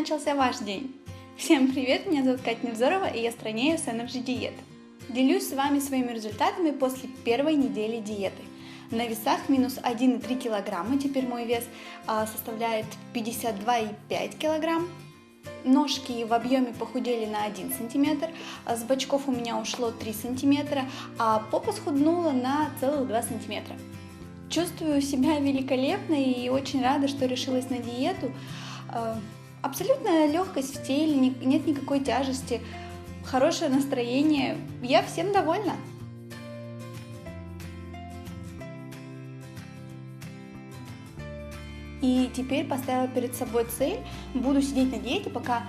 начался ваш день? Всем привет, меня зовут Катя Невзорова, и я странею с Energy Diet. Делюсь с вами своими результатами после первой недели диеты. На весах минус 1,3 килограмма, теперь мой вес составляет 52,5 килограмм. Ножки в объеме похудели на 1 сантиметр, с бочков у меня ушло 3 сантиметра, а попа схуднула на целых 2 сантиметра. Чувствую себя великолепно и очень рада, что решилась на диету. Абсолютная легкость в теле, нет никакой тяжести, хорошее настроение, я всем довольна. И теперь поставила перед собой цель, буду сидеть на диете, пока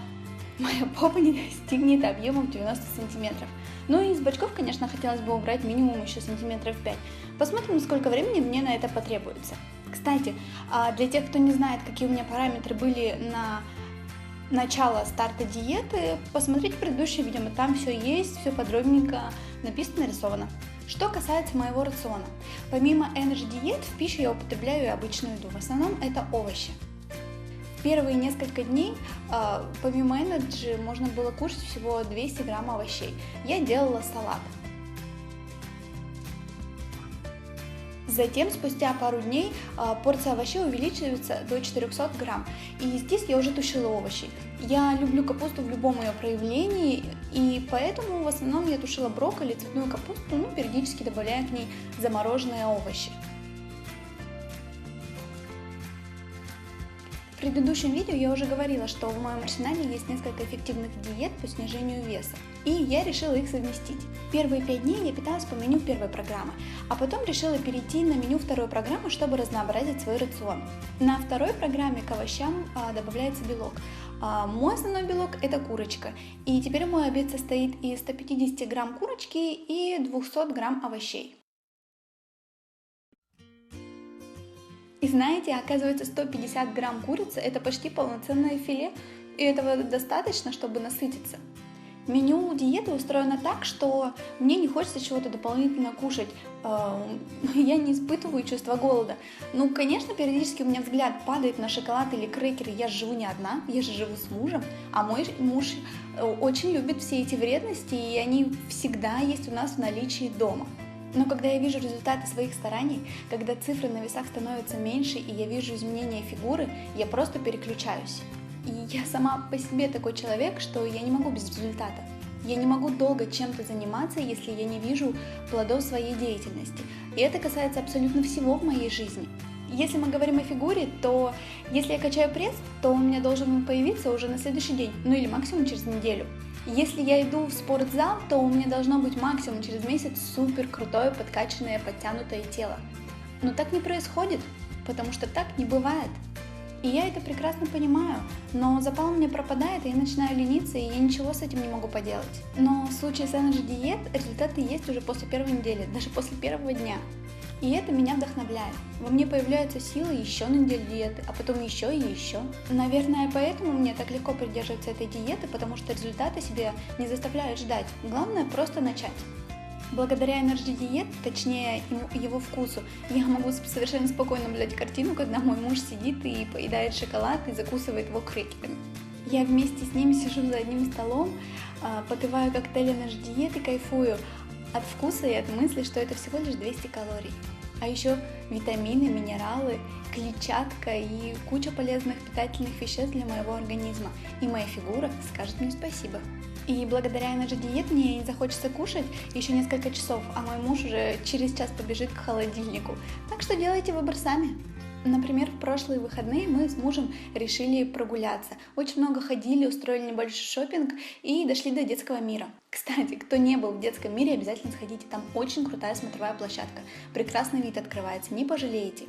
моя попа не достигнет объема в 90 сантиметров. Ну и из бочков, конечно, хотелось бы убрать минимум еще сантиметров 5. Посмотрим, сколько времени мне на это потребуется. Кстати, для тех, кто не знает, какие у меня параметры были на начало старта диеты, посмотрите предыдущее видео, там все есть, все подробненько написано, нарисовано. Что касается моего рациона, помимо Energy Diet в пищу я употребляю и обычную еду, в основном это овощи. В первые несколько дней помимо Energy можно было кушать всего 200 грамм овощей. Я делала салат. Затем, спустя пару дней, порция овощей увеличивается до 400 грамм. И здесь я уже тушила овощи. Я люблю капусту в любом ее проявлении, и поэтому в основном я тушила брокколи, цветную капусту, периодически добавляя к ней замороженные овощи. В предыдущем видео я уже говорила, что в моем арсенале есть несколько эффективных диет по снижению веса, и я решила их совместить. Первые 5 дней я питалась по меню первой программы, а потом решила перейти на меню второй программы, чтобы разнообразить свой рацион. На второй программе к овощам добавляется белок. Мой основной белок – это курочка, и теперь мой обед состоит из 150 грамм курочки и 200 грамм овощей. И знаете, оказывается, 150 грамм курицы – это почти полноценное филе, и этого достаточно, чтобы насытиться. Меню диеты устроено так, что мне не хочется чего-то дополнительно кушать, я не испытываю чувство голода. Конечно, периодически у меня взгляд падает на шоколад или крекеры, я же живу не одна, я же живу с мужем, а мой муж очень любит все эти вредности, и они всегда есть у нас в наличии дома. Но когда я вижу результаты своих стараний, когда цифры на весах становятся меньше и я вижу изменения фигуры, я просто переключаюсь. И я сама по себе такой человек, что я не могу без результата. Я не могу долго чем-то заниматься, если я не вижу плодов своей деятельности. И это касается абсолютно всего в моей жизни. Если мы говорим о фигуре, то если я качаю пресс, то у меня должен появиться уже на следующий день, или максимум через неделю. Если я иду в спортзал, то у меня должно быть максимум через месяц супер крутое, подкачанное, подтянутое тело. Но так не происходит, потому что так не бывает. И я это прекрасно понимаю, но запал у меня пропадает, и я начинаю лениться, и я ничего с этим не могу поделать. Но в случае с Energy Diet результаты есть уже после первой недели, даже после первого дня. И это меня вдохновляет. Во мне появляются силы еще на неделю диеты, а потом еще и еще. Наверное, поэтому мне так легко придерживаться этой диеты, потому что результаты себя не заставляют ждать. Главное просто начать. Благодаря Energy Diet, точнее его вкусу, я могу совершенно спокойно наблюдать картину, когда мой муж сидит и поедает шоколад и закусывает его крекерами. Я вместе с ним сижу за одним столом, попиваю коктейль Energy Diet и кайфую от вкуса и от мысли, что это всего лишь 200 калорий. А еще витамины, минералы, клетчатка и куча полезных питательных веществ для моего организма. И моя фигура скажет мне спасибо. И благодаря Energy Diet мне не захочется кушать еще несколько часов, а мой муж уже через час побежит к холодильнику. Так что делайте выбор сами. Например, в прошлые выходные мы с мужем решили прогуляться. Очень много ходили, устроили небольшой шопинг и дошли до детского мира. Кстати, кто не был в детском мире, обязательно сходите, там очень крутая смотровая площадка. Прекрасный вид открывается, не пожалеете.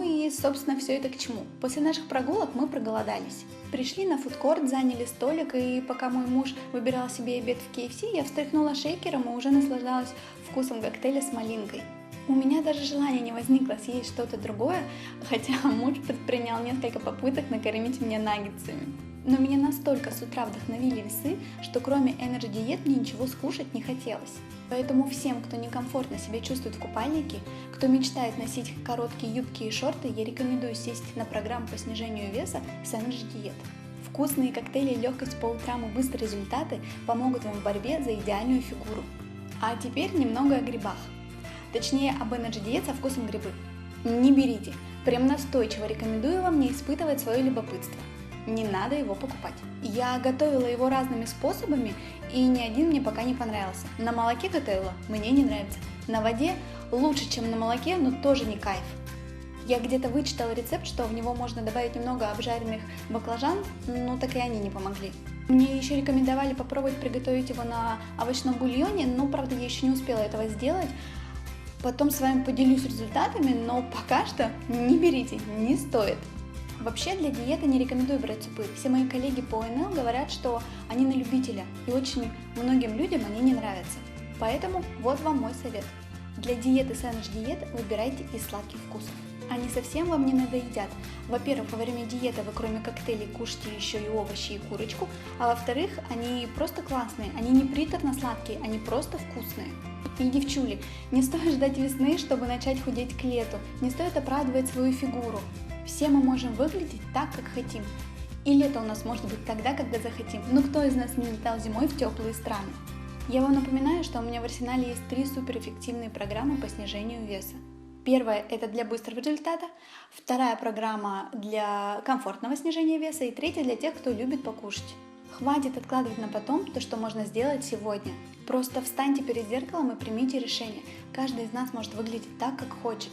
И, собственно, все это к чему. После наших прогулок мы проголодались. Пришли на фудкорт, заняли столик, и пока мой муж выбирал себе обед в KFC, я встряхнула шейкером и уже наслаждалась вкусом коктейля с малинкой. У меня даже желания не возникло съесть что-то другое, хотя муж предпринял несколько попыток накормить меня наггетсами. Но меня настолько с утра вдохновили весы, что кроме Energy Diet мне ничего скушать не хотелось. Поэтому всем, кто некомфортно себя чувствует в купальнике, кто мечтает носить короткие юбки и шорты, я рекомендую сесть на программу по снижению веса с Energy Diet. Вкусные коктейли и легкость по утрам и быстрые результаты помогут вам в борьбе за идеальную фигуру. А теперь немного о грибах. Точнее, об Energy Diet со вкусом грибы. Не берите. Прям настойчиво рекомендую вам не испытывать свое любопытство. Не надо его покупать. Я готовила его разными способами, и ни один мне пока не понравился. На молоке готовила, мне не нравится. На воде лучше, чем на молоке, но тоже не кайф. Я где-то вычитала рецепт, что в него можно добавить немного обжаренных баклажан, но так и они не помогли. Мне еще рекомендовали попробовать приготовить его на овощном бульоне, но, правда, я еще не успела этого сделать. Потом с вами поделюсь результатами, но пока что не берите, не стоит. Вообще для диеты не рекомендую брать супы. Все мои коллеги по НЛ говорят, что они на любителя, и очень многим людям они не нравятся. Поэтому вот вам мой совет. Для диеты с Energy Diet выбирайте из сладких вкусов. Они совсем вам не надоедят. Во-первых, во время диеты вы кроме коктейлей кушайте еще и овощи и курочку, а во-вторых, они просто классные, они не приторно сладкие, они просто вкусные. И, девчули, не стоит ждать весны, чтобы начать худеть к лету, не стоит оправдывать свою фигуру. Все мы можем выглядеть так, как хотим. И лето у нас может быть тогда, когда захотим. Но кто из нас не летал зимой в теплые страны? Я вам напоминаю, что у меня в арсенале есть 3 суперэффективные программы по снижению веса. Первая – это для быстрого результата, вторая программа для комфортного снижения веса и третья для тех, кто любит покушать. Хватит откладывать на потом то, что можно сделать сегодня. Просто встаньте перед зеркалом и примите решение. Каждый из нас может выглядеть так, как хочет.